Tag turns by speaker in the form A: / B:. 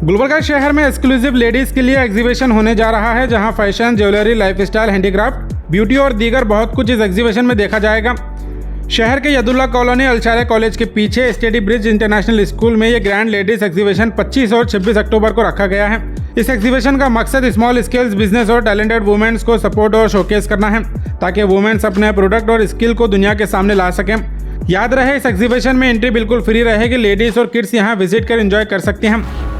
A: गुलबर्गा शहर में exclusive ladies के लिए एग्जीबिशन होने जा रहा है, जहां fashion, jewellery, lifestyle, handicraft, beauty और दीगर बहुत कुछ इस एग्जीबिशन में देखा जाएगा। शहर के यदुल्ला कॉलोनी अलचारे कॉलेज के पीछे स्टडी ब्रिज इंटरनेशनल स्कूल में ये ग्रैंड लेडीज एग्जीबिशन 25 और 26 अक्टूबर को रखा गया है। इस एग्जीबिशन का मकसद स्मॉल स्केल्स बिजनेस और टैलेंटेड वुमेन्स को सपोर्ट और शोकेस करना है, ताकि वुमेन्स अपने प्रोडक्ट और स्किल को दुनिया के सामने ला सकें। याद रहे, इस एग्जीबिशन में एंट्री बिल्कुल फ्री रहेगी। लेडीज और किड्स यहाँ विजिट कर एंजॉय कर सकती हैं।